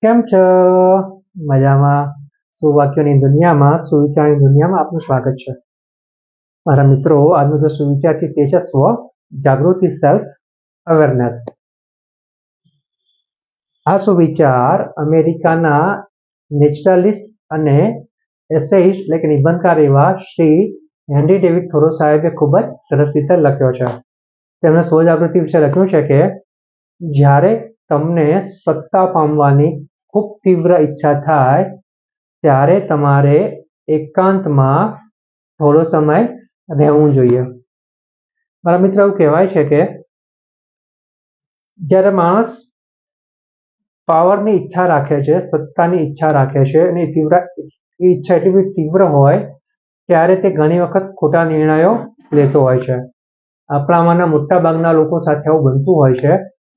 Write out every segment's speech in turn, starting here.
કેમ છો? મજામાં? સુવાક્યોની દુનિયામાં, સુવિચારની દુનિયામાં આપનું સ્વાગત છે. મારા મિત્રો, આજનો જે સુવિચાર છે તે છે સ્વ જાગૃતિ, સેલ્ફ અવેરનેસ. આ સુવિચાર અમેરિકાના નેચરલિસ્ટ અને એસેઇસ્ટ એટલે કે નિબંધકાર એવા શ્રી હેનરી ડેવિડ થોરો સાહેબે ખૂબ જ સરસ રીતે લખ્યો છે. તેમણે સ્વજાગૃતિ વિશે લખ્યું છે કે જ્યારે તમને સત્તા પામવાની ખૂબ તીવ્ર ઈચ્છા થાય ત્યારે તમારે એકાંતમાં થોડો સમય રહેવું જોઈએ. મારા મિત્ર, એવું કહેવાય છે કે જ્યારે માણસ પાવરની ઈચ્છા રાખે છે, સત્તાની ઈચ્છા રાખે છે અને ઈચ્છા એટલી બધી તીવ્ર હોય ત્યારે તે ઘણી વખત ખોટા નિર્ણયો લેતો હોય છે. આપણામાંના મોટા ભાગના લોકો સાથે આવું બનતું હોય છે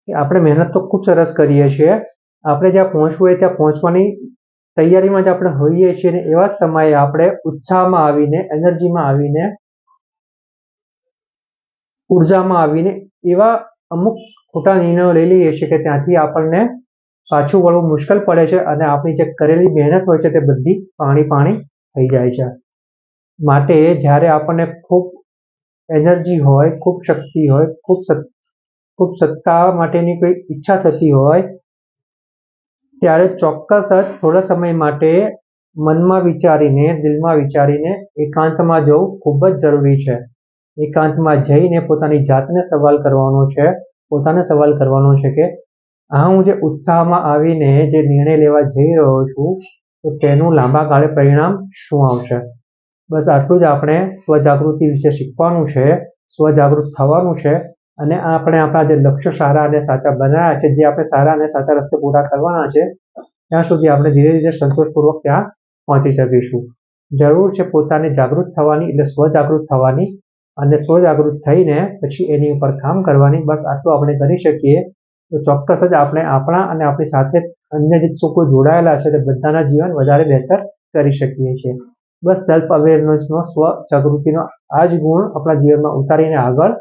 કે આપણે મહેનત તો ખૂબ સરસ કરીએ છીએ, આપણે જ્યાં પહોંચવું હોય ત્યાં પહોંચવાની તૈયારીમાં જ આપણે હોઈએ છીએ અને એવા સમયે આપણે ઉત્સાહમાં આવીને, એનર્જીમાં આવીને, ઉર્જામાં આવીને એવા અમુક ખોટા નિર્ણયો લઈ લઈએ છીએ કે ત્યાંથી આપણને પાછું વળવું મુશ્કેલ પડે છે અને આપણી જે કરેલી મહેનત હોય છે તે બધી પાણી થઈ જાય છે. માટે જ્યારે આપણને ખૂબ એનર્જી હોય, ખૂબ શક્તિ હોય, ખૂબ સત્તા માટેની કોઈ ઈચ્છા થતી હોય ત્યારે ચોક્કસ જ થોડા સમય માટે મનમાં વિચારીને, દિલમાં વિચારીને એકાંતમાં જવું ખૂબ જ જરૂરી છે. એકાંતમાં જઈને પોતાની જાતને સવાલ કરવાનો છે, પોતાને સવાલ કરવાનો છે કે હું જે ઉત્સાહમાં આવીને જે નિર્ણય લેવા જઈ રહ્યો છું તો તેનું લાંબા ગાળે પરિણામ શું આવશે. બસ આટલું જ આપણે સ્વજાગૃતિ વિશે શીખવાનું છે, સ્વજાગૃત થવાનું છે અને આપણે આપણા જે લક્ષ્ય સારા અને સાચા બનાવ્યા છે, જે આપણે સારા અને સાચા રસ્તે પૂરા કરવાના છે, ત્યાં સુધી આપણે ધીરે ધીરે સંતોષપૂર્વક ત્યાં પહોંચી શકીશું. જરૂર છે પોતાને જાગૃત થવાની, એટલે સ્વજાગૃત થવાની અને સ્વજાગૃત થઈને પછી એની ઉપર કામ કરવાની. બસ આટલું આપણે કરી શકીએ તો ચોક્કસ જ આપણે આપણા અને આપણી સાથે અન્ય જે લોકો જોડાયેલા છે તે બધાના જીવન વધારે બહેતર કરી શકીએ છીએ. બસ સેલ્ફ અવેરનેસનો, સ્વજાગૃતિનો આ જ ગુણ આપણા જીવનમાં ઉતારીને આગળ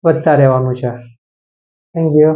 વધતા રહેવાનું છે. Thank you.